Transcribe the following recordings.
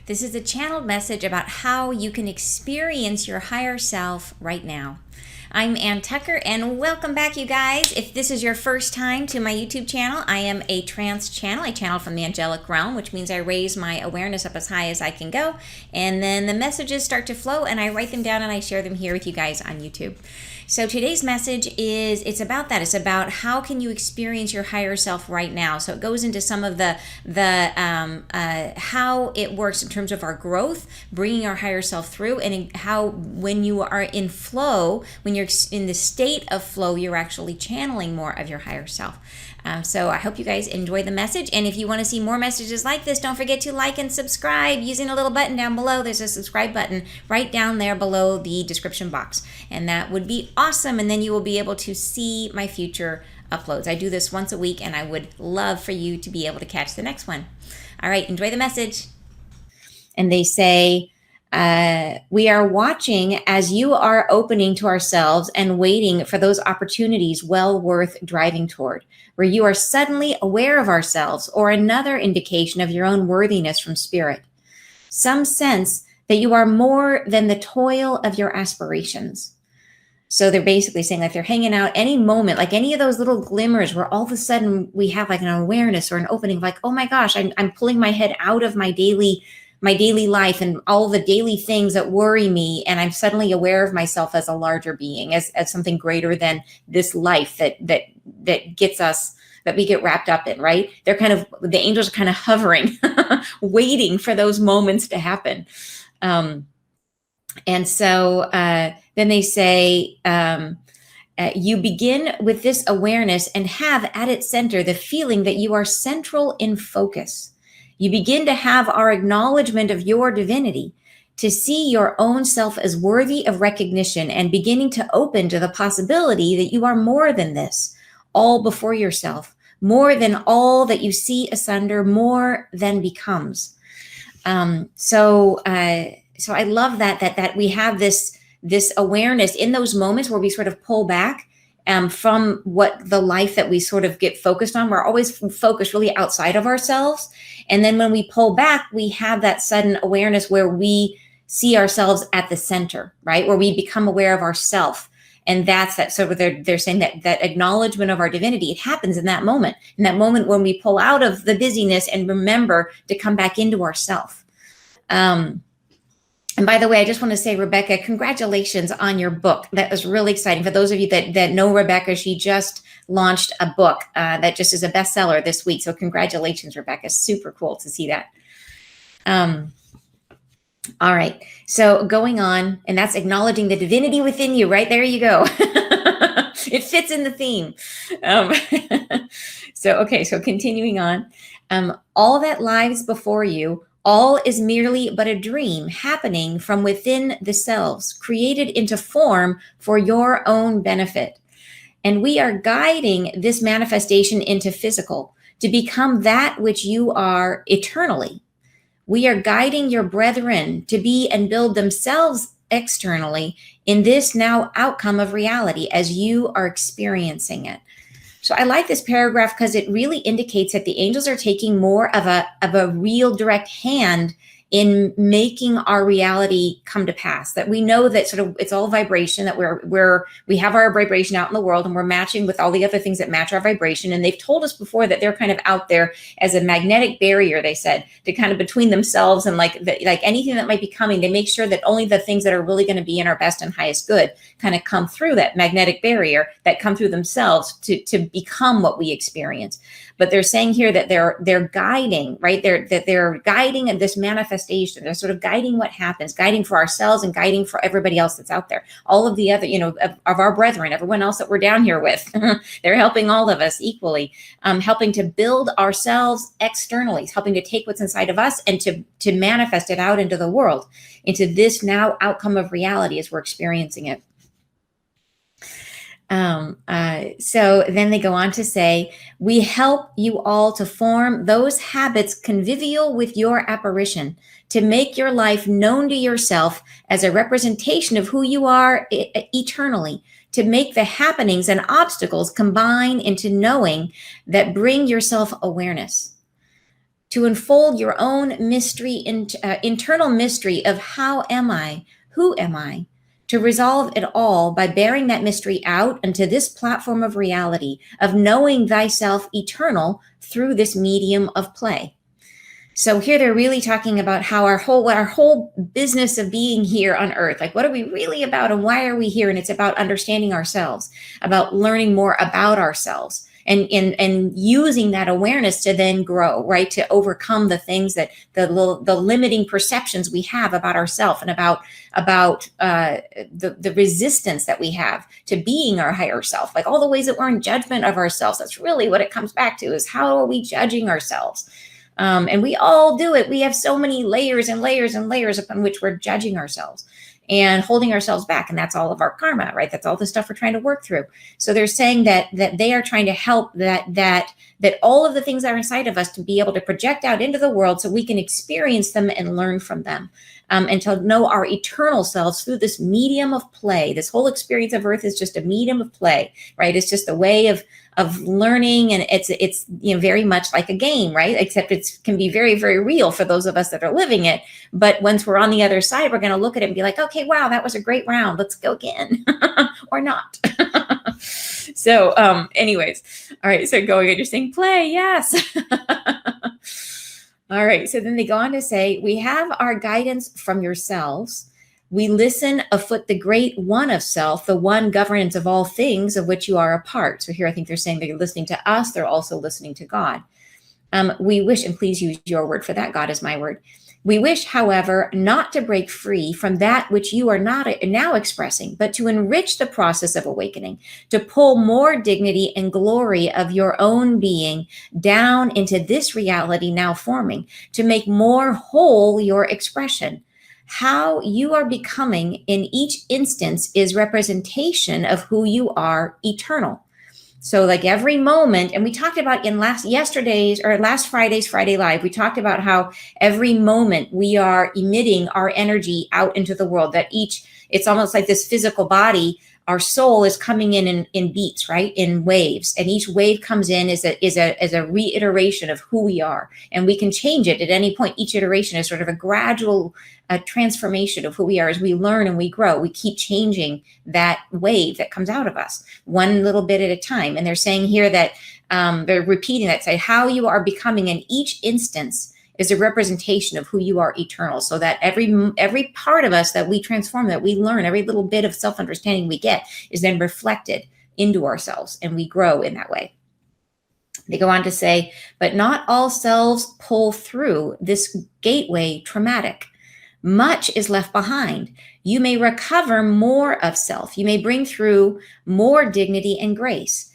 This is a channeled message about how you can experience your higher self right now. I'm Ann Tucker, and welcome back, you guys. If this is your first time to my YouTube channel, I am a trance channel. I channel from the angelic realm, which means I raise my awareness up as high as I can go, and then the messages start to flow, and I write them down and I share them here with you guys on YouTube. So today's message it's about that. It's about how can you experience your higher self right now. So it goes into some of the how it works in terms of our growth, bringing our higher self through, and how when you are in flow, when you're in the state of flow, you're actually channeling more of your higher self. So I hope you guys enjoy the message. And if you want to see more messages like this, don't forget to like and subscribe using a little button down below. There's a subscribe button right down there below the description box. And that would be awesome. And then you will be able to see my future uploads. I do this once a week, and I would love for you to be able to catch the next one. All right, enjoy the message. And they say, we are watching as you are opening to ourselves and waiting for those opportunities well worth driving toward, where you are suddenly aware of ourselves or another indication of your own worthiness from spirit. Some sense that you are more than the toil of your aspirations. So they're basically saying, like, they're hanging out any moment, like any of those little glimmers where all of a sudden we have like an awareness or an opening, like, oh my gosh, I'm pulling my head out of my daily life and all the daily things that worry me, and I'm suddenly aware of myself as a larger being, as something greater than this life that gets us, that we get wrapped up in, right? The angels are kind of hovering, waiting for those moments to happen. And so then they say, you begin with this awareness and have at its center the feeling that you are central in focus. You begin to have our acknowledgement of your divinity, to see your own self as worthy of recognition, and beginning to open to the possibility that you are more than this, all before yourself, more than all that you see asunder, more than becomes. So I love that we have this awareness in those moments where we sort of pull back from what the life that we sort of get focused on. We're always focused really outside of ourselves. And then when we pull back, we have that sudden awareness where we see ourselves at the center, right? Where we become aware of ourself. And that's that. So they're saying that acknowledgement of our divinity, it happens in that moment when we pull out of the busyness and remember to come back into ourself. And by the way, I just want to say, Rebecca, congratulations on your book. That was really exciting. For those of you that know Rebecca, she just launched a book that just is a bestseller this week. So congratulations, Rebecca. Super cool to see that. All right. So going on, and that's acknowledging the divinity within you. Right there you go. It fits in the theme. So continuing on. All that lies before you, all is merely but a dream happening from within the selves, created into form for your own benefit. And we are guiding this manifestation into physical to become that which you are eternally. We are guiding your brethren to be and build themselves externally in this now outcome of reality as you are experiencing it. So I like this paragraph because it really indicates that the angels are taking more of a real direct hand in making our reality come to pass. That we know that sort of it's all vibration, that we have our vibration out in the world, and we're matching with all the other things that match our vibration. And they've told us before that they're kind of out there as a magnetic barrier, they said, to kind of between themselves and like anything that might be coming. They make sure that only the things that are really going to be in our best and highest good kind of come through that magnetic barrier, that come through themselves to become what we experience. But they're saying here that they're guiding, right? They're guiding this manifestation. They're sort of guiding what happens, guiding for ourselves and guiding for everybody else that's out there. All of the other, of our brethren, everyone else that we're down here with, they're helping all of us equally, helping to build ourselves externally, helping to take what's inside of us and to manifest it out into the world, into this now outcome of reality as we're experiencing it. So then they go on to say, we help you all to form those habits convivial with your apparition, to make your life known to yourself as a representation of who you are eternally, to make the happenings and obstacles combine into knowing that bring your self-awareness. to unfold your own mystery, internal mystery of how am I, who am I, to resolve it all by bearing that mystery out unto this platform of reality, of knowing thyself eternal through this medium of play. So here they're really talking about how our whole business of being here on earth, like what are we really about and why are we here? And it's about understanding ourselves, about learning more about ourselves, and using that awareness to then grow, right? To overcome the things that the limiting perceptions we have about ourselves and about the resistance that we have to being our higher self, like all the ways that we're in judgment of ourselves. That's really what it comes back to, is how are we judging ourselves? And we all do it. We have so many layers and layers and layers upon which we're judging ourselves and holding ourselves back. And that's all of our karma, right? That's all the stuff we're trying to work through. So they're saying that they are trying to help that all of the things that are inside of us to be able to project out into the world so we can experience them and learn from them. And to know our eternal selves through this medium of play. This whole experience of earth is just a medium of play, right? It's just a way of learning, and it's very much like a game, right? Except it can be very, very real for those of us that are living it. But once we're on the other side, we're going to look at it and be like, okay, wow, that was a great round. Let's go again, or not. So, anyways, all right. So going, you're saying play, yes. All right. So then they go on to say, we have our guidance from yourselves. We listen afoot the great one of self, the one governance of all things of which you are a part. So here I think they're saying they're listening to us. They're also listening to God. We wish, and please use your word for that. God is my word. We wish, however, not to break free from that which you are not now expressing, but to enrich the process of awakening, to pull more dignity and glory of your own being down into this reality now forming, to make more whole your expression. How you are becoming in each instance is representation of who you are eternal. So like every moment, and we talked about in last Friday's Friday Live, we talked about how every moment we are emitting our energy out into the world, that it's almost like this physical body, our soul is coming in beats, right? In waves. And each wave comes in as a reiteration of who we are. And we can change it at any point. Each iteration is sort of a gradual transformation of who we are as we learn and we grow. We keep changing that wave that comes out of us one little bit at a time. And they're saying here that they're repeating that, say how you are becoming in each instance is a representation of who you are eternal. So that every part of us that we transform, that we learn, every little bit of self-understanding we get is then reflected into ourselves, and we grow in that way. They go on to say, but not all selves pull through this gateway traumatic. Much is left behind. You may recover more of self. You may bring through more dignity and grace.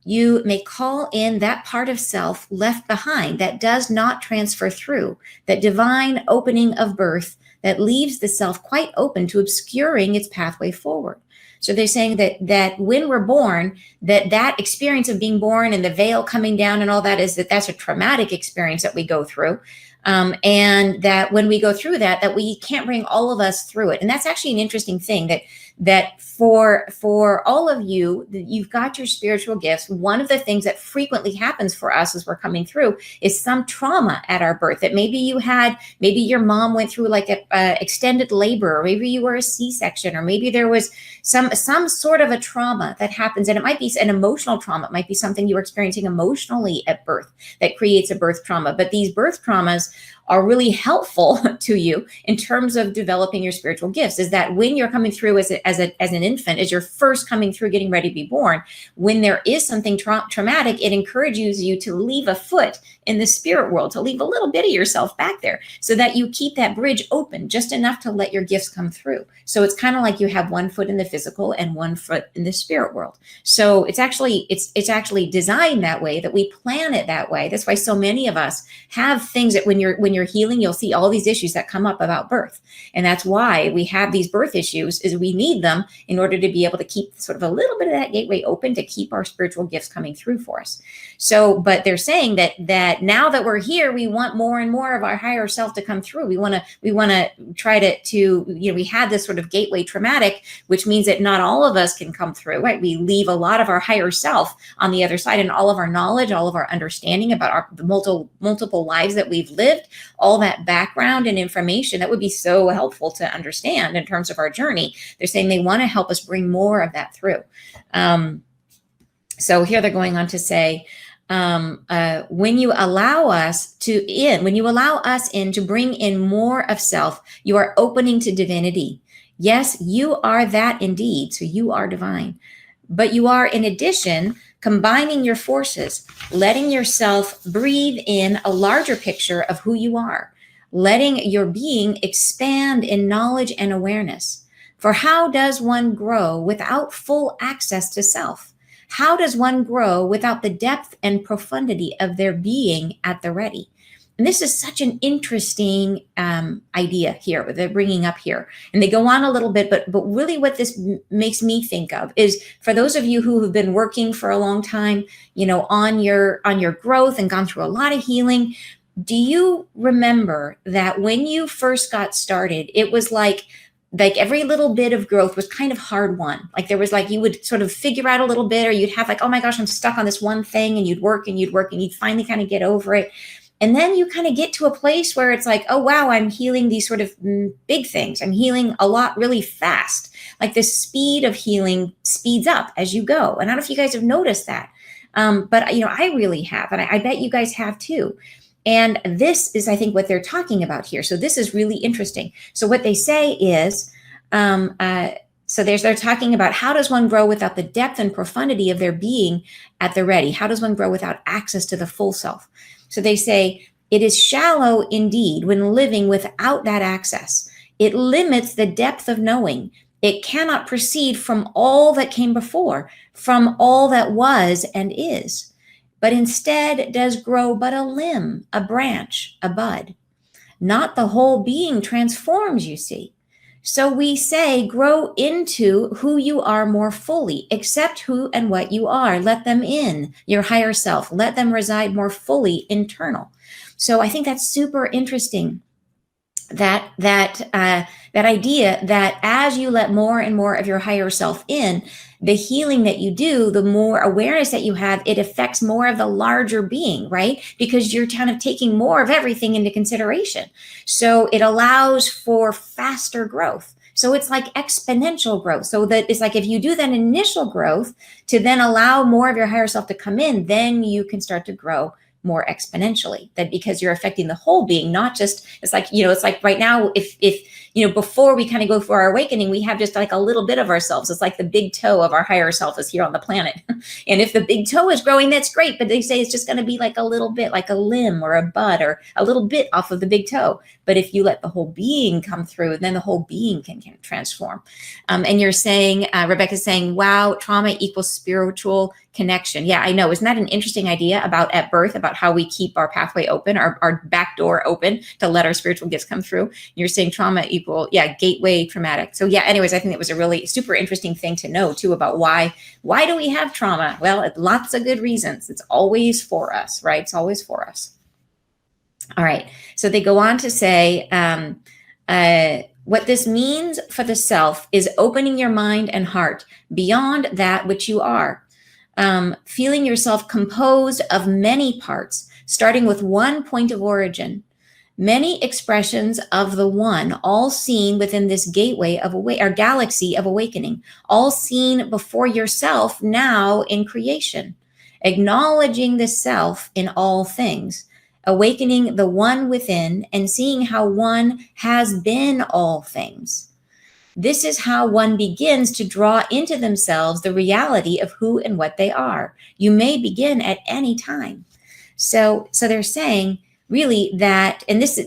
You may call in that part of self left behind that does not transfer through, that divine opening of birth that leaves the self quite open to obscuring its pathway forward. So they're saying that when we're born, that experience of being born and the veil coming down and all that's a traumatic experience that we go through. And that when we go through that we can't bring all of us through it. And that's actually an interesting thing, that for all of you, you've got your spiritual gifts. One of the things that frequently happens for us as we're coming through is some trauma at our birth that maybe your mom went through like a extended labor, or maybe you were a C-section, or maybe there was some sort of a trauma that happens. And it might be an emotional trauma. It might be something you were experiencing emotionally at birth that creates a birth trauma. But these birth traumas are really helpful to you in terms of developing your spiritual gifts, is that when you're coming through as an infant, as you're first coming through getting ready to be born, when there is something traumatic, it encourages you to leave a foot in the spirit world, to leave a little bit of yourself back there so that you keep that bridge open just enough to let your gifts come through. So it's kind of like you have one foot in the physical and one foot in the spirit world. So it's actually designed that way, that we plan it that way. That's why so many of us have things that when when you're healing, you'll see all these issues that come up about birth. And that's why we have these birth issues, is we need them in order to be able to keep sort of a little bit of that gateway open to keep our spiritual gifts coming through for us. So, but they're saying that now that we're here, we want more and more of our higher self to come through. We want to try to, we had this sort of gateway traumatic, which means that not all of us can come through, right? We leave a lot of our higher self on the other side, and all of our knowledge, all of our understanding about the multiple lives that we've lived, all that background and information that would be so helpful to understand in terms of our journey. They're saying they want to help us bring more of that through. So here they're going on to say, when you allow us in to bring in more of self, you are opening to divinity. Yes, you are that indeed. So you are divine, but you are, in addition, combining your forces, letting yourself breathe in a larger picture of who you are, letting your being expand in knowledge and awareness. For how does one grow without full access to self? How does one grow without the depth and profundity of their being at the ready? And this is such an interesting idea here that they're bringing up here. And they go on a little bit, but really what this makes me think of is, for those of you who have been working for a long time, on your growth and gone through a lot of healing, do you remember that when you first got started, it was like every little bit of growth was kind of hard won. Like there was you would sort of figure out a little bit, or you'd have oh my gosh, I'm stuck on this one thing, and you'd work and you'd finally kind of get over it. And then you kind of get to a place where it's oh wow, I'm healing these sort of big things. I'm healing a lot really fast. Like the speed of healing speeds up as you go. And I don't know if you guys have noticed that. But I really have, and I bet you guys have too. And this is, I think, what they're talking about here. So this is really interesting. So what they say is, they're talking about, how does one grow without the depth and profundity of their being at the ready? How does one grow without access to the full self? So they say, it is shallow indeed when living without that access. It limits the depth of knowing. It cannot proceed from all that came before, from all that was and is, but instead does grow but a limb, a branch, a bud. Not the whole being transforms, you see. So we say, grow into who you are more fully. Accept who and what you are. Let them in, your higher self. Let them reside more fully internal. So I think that's super interesting. That idea that as you let more and more of your higher self in, the healing that you do, the more awareness that you have, it affects more of the larger being, right? Because you're kind of taking more of everything into consideration. So it allows for faster growth. So it's like exponential growth. So that it's if you do that initial growth to then allow more of your higher self to come in, then you can start to grow more exponentially, that because you're affecting the whole being, not just, it's like right now, if before we kind of go for our awakening, we have just a little bit of ourselves. It's like the big toe of our higher self is here on the planet. And if the big toe is growing, that's great. But they say it's just going to be a little bit, like a limb or a bud or a little bit off of the big toe. But if you let the whole being come through, then the whole being can transform. And you're saying, Rebecca's saying, wow, trauma equals spiritual connection. Yeah, I know. Isn't that an interesting idea at birth, about how we keep our pathway open, our back door open to let our spiritual gifts come through? You're saying trauma equal, gateway traumatic. So yeah, anyways, I think it was a really super interesting thing to know too, about why do we have trauma? Well, lots of good reasons. It's always for us, right? It's always for us. All right. So they go on to say, what this means for the self is opening your mind and heart beyond that which you are. Feeling yourself composed of many parts, starting with one point of origin, many expressions of the one, all seen within this gateway of or galaxy of awakening, all seen before yourself now in creation, acknowledging the self in all things, awakening the one within, and seeing how one has been all things. This is how one begins to draw into themselves the reality of who and what they are. You may begin at any time. So they're saying really that, and this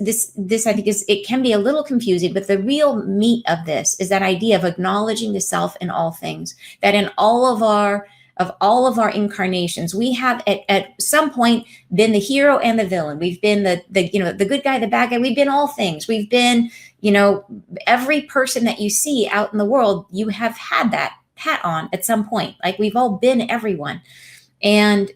I think it can be a little confusing, but the real meat of this is that idea of acknowledging the self in all things, that in all of our of all of our incarnations, we have at some point been the hero and the villain. We've been the good guy, the bad guy. We've been all things. We've been, every person that you see out in the world, you have had that hat on at some point. Like we've all been everyone. And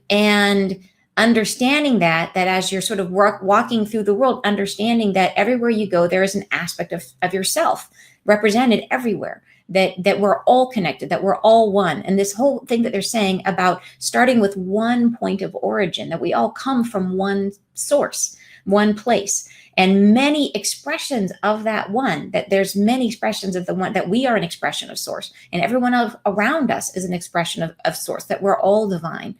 understanding that as you're sort of walking through the world, understanding that everywhere you go, there is an aspect of yourself represented everywhere, that we're all connected, that we're all one. And this whole thing that they're saying about starting with one point of origin, that we all come from one source, one place, and many expressions of that one, that there's many expressions of the one, that we are an expression of source, and everyone around us is an expression of source, that we're all divine.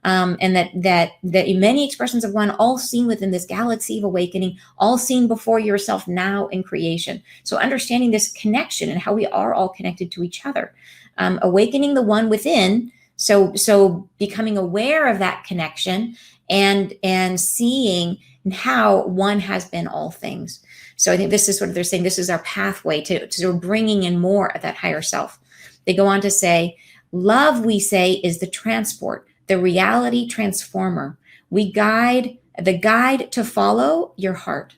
And that many expressions of one, all seen within this galaxy of awakening, all seen before yourself now in creation. So understanding this connection and how we are all connected to each other, awakening the one within. So becoming aware of that connection and seeing how one has been all things. So I think this is what they're saying. This is our pathway to sort of bringing in more of that higher self. They go on to say, love, we say, is the transport, the reality transformer. The guide to follow your heart.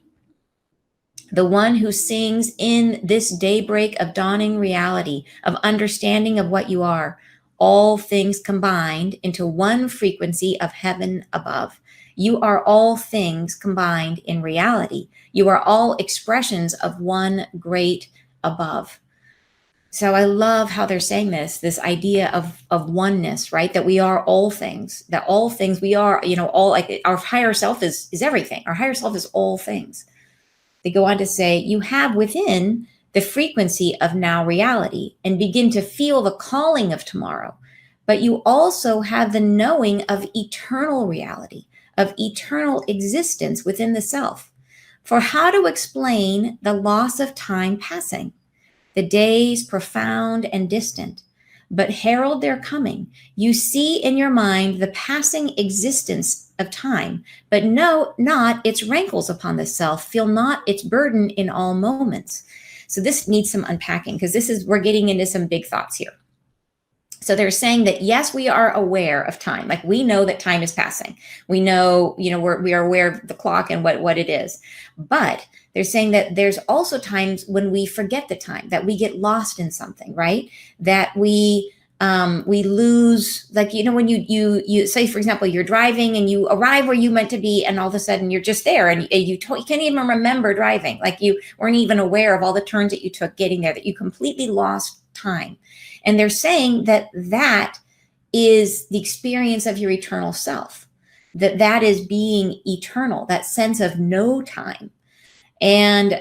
The one who sings in this daybreak of dawning reality, of understanding of what you are, all things combined into one frequency of heaven above. You are all things combined in reality. You are all expressions of one great above. So I love how they're saying this idea of oneness, right? That we are all things, that all things we are, all, like our higher self is everything. Our higher self is all things. They go on to say, you have within the frequency of now reality and begin to feel the calling of tomorrow. But you also have the knowing of eternal reality, of eternal existence within the self. For how to explain the loss of time passing? The days profound and distant, but herald their coming. You see in your mind the passing existence of time, but know not its rankles upon the self, feel not its burden in all moments. So this needs some unpacking, because we're getting into some big thoughts here. So they're saying that, yes, we are aware of time. Like we know that time is passing. We know, we are aware of the clock and what it is. But they're saying that there's also times when we forget the time, that we get lost in something, right? That we lose, like, when you say, for example, you're driving and you arrive where you meant to be, and all of a sudden you're just there, and you can't even remember driving. Like you weren't even aware of all the turns that you took getting there, that you completely lost time. And they're saying that is the experience of your eternal self, that is being eternal, that sense of no time. And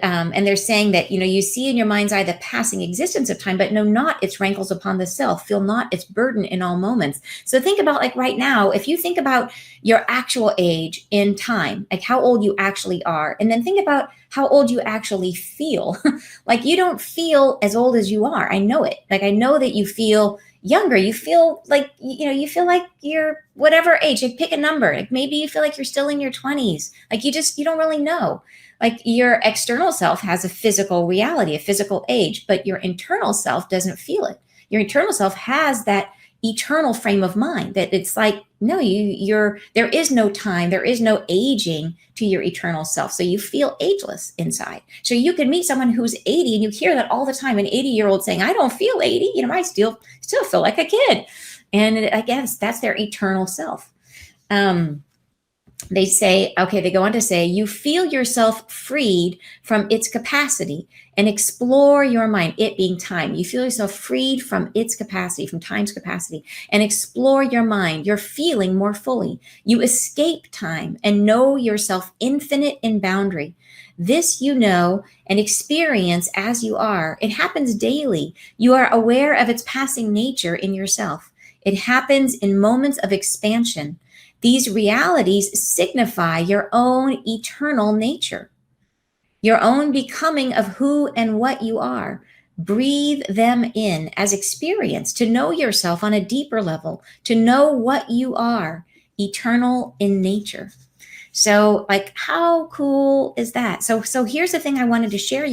they're saying that, you see in your mind's eye the passing existence of time, but know not its rankles upon the self, feel not its burden in all moments. So think about, like right now, if you think about your actual age in time, like how old you actually are, and then think about how old you actually feel. Like you don't feel as old as you are. I know it. Like I know that you feel younger. You feel like, you feel like you're whatever age. Like pick a number. Like maybe you feel like you're still in your 20s. Like you don't really know. Like your external self has a physical reality, a physical age, but your internal self doesn't feel it. Your internal self has that eternal frame of mind, that it's like, no, there is no time, there is no aging to your eternal self. So you feel ageless inside. So you could meet someone who's 80 and you hear that all the time, an 80-year-old saying, I don't feel 80, I still feel like a kid. And I guess that's their eternal self. They say, okay, they go on to say, you feel yourself freed from its capacity and explore your mind, it being time. You feel yourself freed from its capacity, from time's capacity, and explore your mind, your feeling more fully. You escape time and know yourself infinite in boundary. This you know and experience as you are. It happens daily. You are aware of its passing nature in yourself. It happens in moments of expansion. These realities signify your own eternal nature, your own becoming of who and what you are. Breathe them in as experience to know yourself on a deeper level, to know what you are, eternal in nature. So, like, how cool is that? So here's the thing I wanted to share with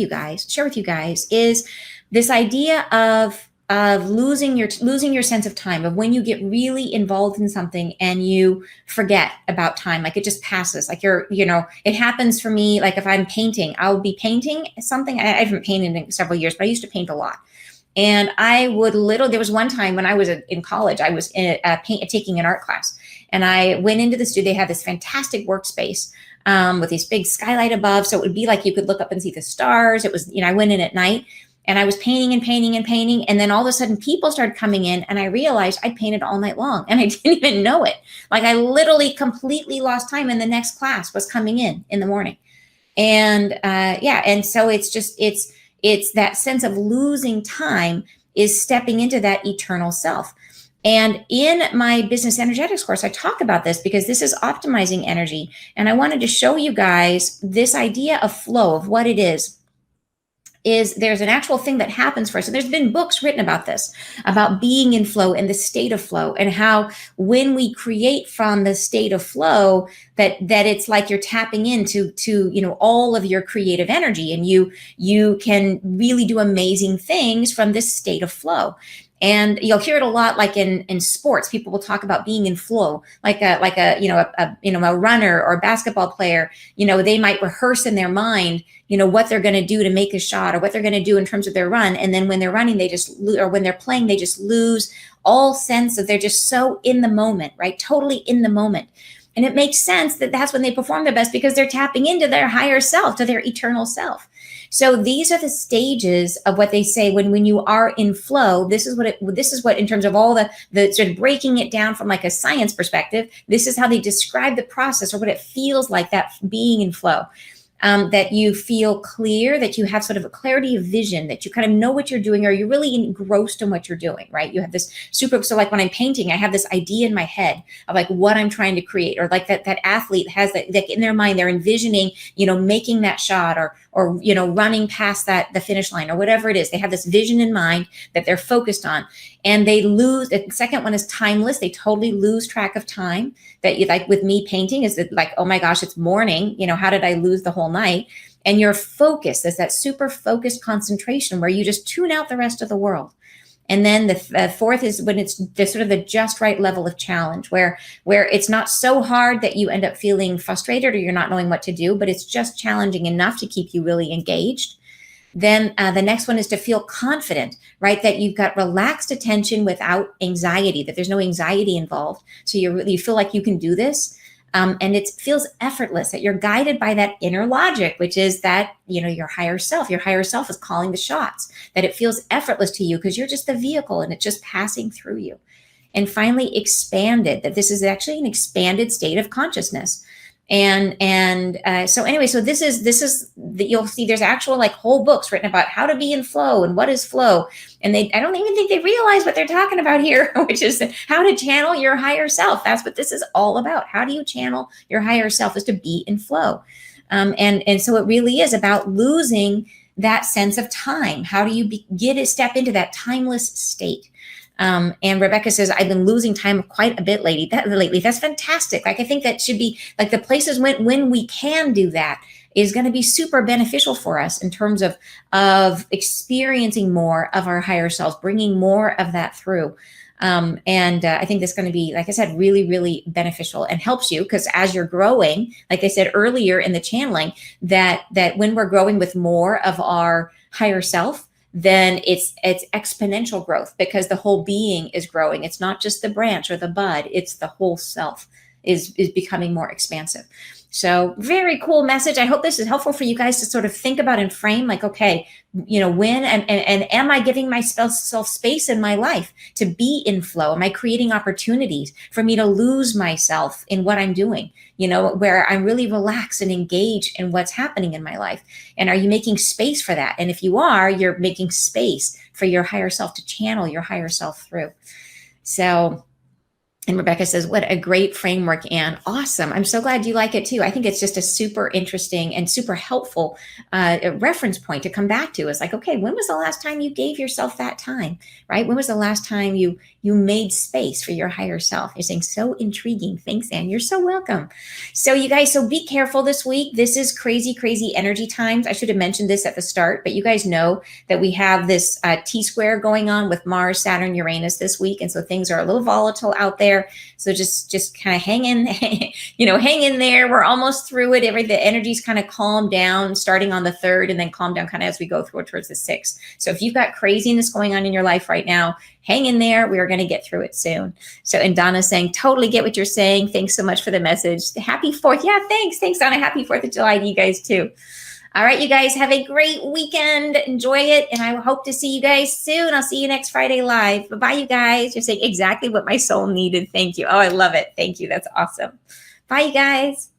you guys is this idea of losing your sense of time, of when you get really involved in something and you forget about time, like it just passes, like it happens for me. Like if I'm painting, I'll be painting something. I haven't painted in several years, but I used to paint a lot. And there was one time when I was in college, I was taking an art class, and I went into the studio. They had this fantastic workspace with these big skylight above. So it would be like you could look up and see the stars. It was, I went in at night, and I was painting and painting and painting. And then all of a sudden people started coming in, and I realized I'd painted all night long and I didn't even know it. Like I literally completely lost time, and the next class was coming in the morning. And yeah, and so it's that sense of losing time is stepping into that eternal self. And in my business energetics course, I talk about this because this is optimizing energy. And I wanted to show you guys this idea of flow, of what it is there's an actual thing that happens for us. And there's been books written about this, about being in flow and the state of flow, and how when we create from the state of flow, that it's like you're tapping into all of your creative energy, and you can really do amazing things from this state of flow. And you'll hear it a lot, like in sports. People will talk about being in flow, like a runner or a basketball player. They might rehearse in their mind, what they're going to do to make a shot, or what they're going to do in terms of their run. And then when they're running, or when they're playing, they just lose all sense of, they're just so in the moment, right? Totally in the moment. And it makes sense that that's when they perform their best, because they're tapping into their higher self, to their eternal self. So these are the stages of what they say when you are in flow. This is what in terms of all the sort of breaking it down from like a science perspective, this is how they describe the process, or what it feels like, that being in flow. That you feel clear, that you have sort of a clarity of vision, that you kind of know what you're doing, or you're really engrossed in what you're doing, right? You have this so like when I'm painting, I have this idea in my head of like what I'm trying to create, or like that athlete has that in their mind, they're envisioning, making that shot, or running past the finish line, or whatever it is. They have this vision in mind that they're focused on, and they lose. The second one is timeless. They totally lose track of time. That you, like with me painting, is that like, oh my gosh, it's morning. How did I lose the whole night? And your focus is that super focused concentration where you just tune out the rest of the world. And then the fourth is when it's the sort of the just right level of challenge, where it's not so hard that you end up feeling frustrated or you're not knowing what to do, but it's just challenging enough to keep you really engaged. Then the next one is to feel confident, right? That you've got relaxed attention without anxiety, that there's no anxiety involved. So you feel like you can do this. And it feels effortless, that you're guided by that inner logic, which is that, your higher self. Your higher self is calling the shots, that it feels effortless to you because you're just the vehicle and it's just passing through you. And finally, expanded, that this is actually an expanded state of consciousness. So anyway, so this is you'll see there's actual like whole books written about how to be in flow and what is flow. And I don't even think they realize what they're talking about here, which is how to channel your higher self. That's what this is all about. How do you channel your higher self? Is to be in flow. And so it really is about losing that sense of time. How do you step into that timeless state? And Rebecca says, I've been losing time quite a bit lately. That's fantastic. Like, I think that should be like the places when we can do that is going to be super beneficial for us in terms of experiencing more of our higher selves, bringing more of that through. I think that's going to be, like I said, really, really beneficial and helps you, because as you're growing, like I said earlier in the channeling, that when we're growing with more of our higher self, then it's exponential growth, because the whole being is growing. It's not just the branch or the bud, it's the whole self is becoming more expansive. So very cool message. I hope this is helpful for you guys to sort of think about and frame, like, okay, when and am I giving myself space in my life to be in flow? Am I creating opportunities for me to lose myself in what I'm doing, where I'm really relaxed and engaged in what's happening in my life? And are you making space for that? And if you are, you're making space for your higher self to channel your higher self through. So And Rebecca says, what a great framework, Anne. Awesome. I'm so glad you like it too. I think it's just a super interesting and super helpful reference point to come back to. It's like, okay, when was the last time you gave yourself that time, right? When was the last time you made space for your higher self? You're saying, so intriguing. Thanks, Anne. You're so welcome. So you guys, so be careful this week. This is crazy, crazy energy times. I should have mentioned this at the start, but you guys know that we have this T-square going on with Mars, Saturn, Uranus this week. And so things are a little volatile out there. So just kind of hang in, hang in there. We're almost through it. The energy's kind of calmed down starting on the 3rd and then calm down kind of as we go through towards the 6th. So if you've got craziness going on in your life right now, hang in there. We are going to get through it soon. So, and Donna's saying, totally get what you're saying. Thanks so much for the message. Happy 4th. Yeah, thanks. Thanks, Donna. Happy 4th of July to you guys too. All right, you guys have a great weekend. Enjoy it. And I hope to see you guys soon. I'll see you next Friday live. Bye-bye, you guys. You're saying exactly what my soul needed. Thank you. Oh, I love it. Thank you. That's awesome. Bye, you guys.